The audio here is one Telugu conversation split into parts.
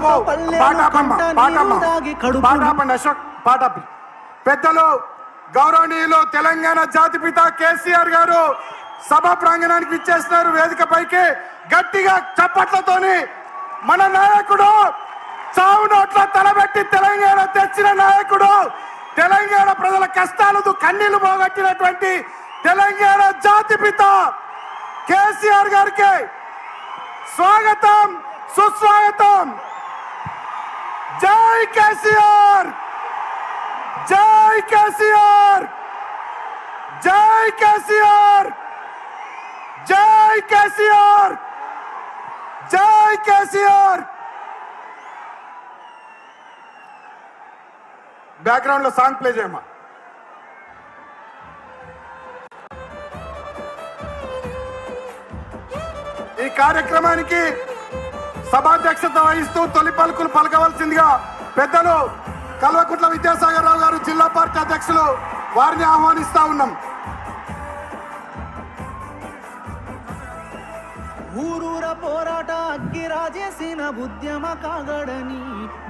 బాబు పాటాపండి అశోక్ పాటాపి పెద్దలు గౌరవనీయులు తెలంగాణ జాతిపిత కేసీఆర్ గారు సభ ప్రాంగణానికి ఇచ్చేస్తున్నారు. వేదిక పైకి గట్టిగా చప్పట్లతోని మన నాయకుడు చావు నోట్ల తలబెట్టి తెలంగాణ తెచ్చిన నాయకుడు, తెలంగాణ ప్రజల కష్టాలు కన్నీళ్లు పోగొట్టినటువంటి తెలంగాణ జాతిపిత కేసీఆర్ గారికి స్వాగతం సుస్వాగతం. జై కేసీఆర్, జై కేసీఆర్, జై కేసీఆర్, జై కేసీఆర్, జై కేసీఆర్. బ్యాక్గ్రౌండ్ లో సాంగ్ ప్లే చేయమ్మా. ఈ కార్యక్రమానికి సభాధ్యక్షత వహిస్తూ తొలి పలుకులు పలకవలసిందిగా పెద్దలు కల్వకుంట్ల విద్యాసాగర్ రావు గారు జిల్లా పార్టీ అధ్యక్షులు వారిని ఆహ్వానిస్తా ఉన్నాం. ఊరూర పోరాట అగ్గిరాజేసిన ఉద్యమ కాగడని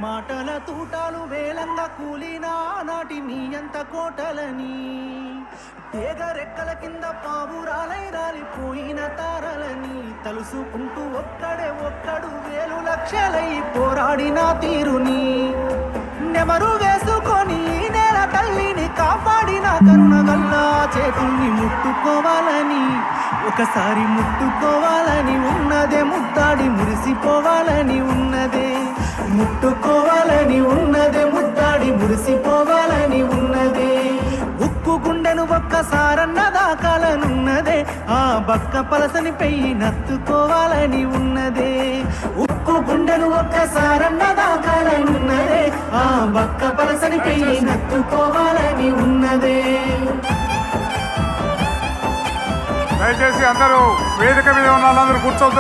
మాటల తూటాలు వేలంగా కూలినా నాటి నీ ఎంత కోటలని తేగరెక్కల కింద పావురాలై రాలిపోయిన తారలని తలుసుకుంటూ ఒక్కడు వేలు లక్షలై పోరాడిన తీరుని నెమరు వేసుకొని నేల తల్లిని కాపాడిన కరుణగల్లా చేతుల్ని ముట్టుకోవాలని ఒకసారి ముట్టుకోవాలని ఉన్నదే ముద్దాడి మురిసిపోవాలని ఉన్నదే ముట్టుకోవాలని ఉన్నదే ముద్దాడి మురిసిపోవాలని ఉన్నదే ఉక్కు గుండెను ఒక్కసారన్న దాకాలనున్నదే ఆ బక్క పలసని పెయ్యి నత్తుకోవాలని ఉన్నదే ఉక్కు గుండెను ఒక్కసారన్న దాకాలనున్నదే ఆ బక్క పలసని పెయ్యి నత్తుకోవాలని ఉన్నదే. దయచేసి అందరూ వేదిక మీద ఉన్న వాళ్ళందరూ కూర్చోవద్దు.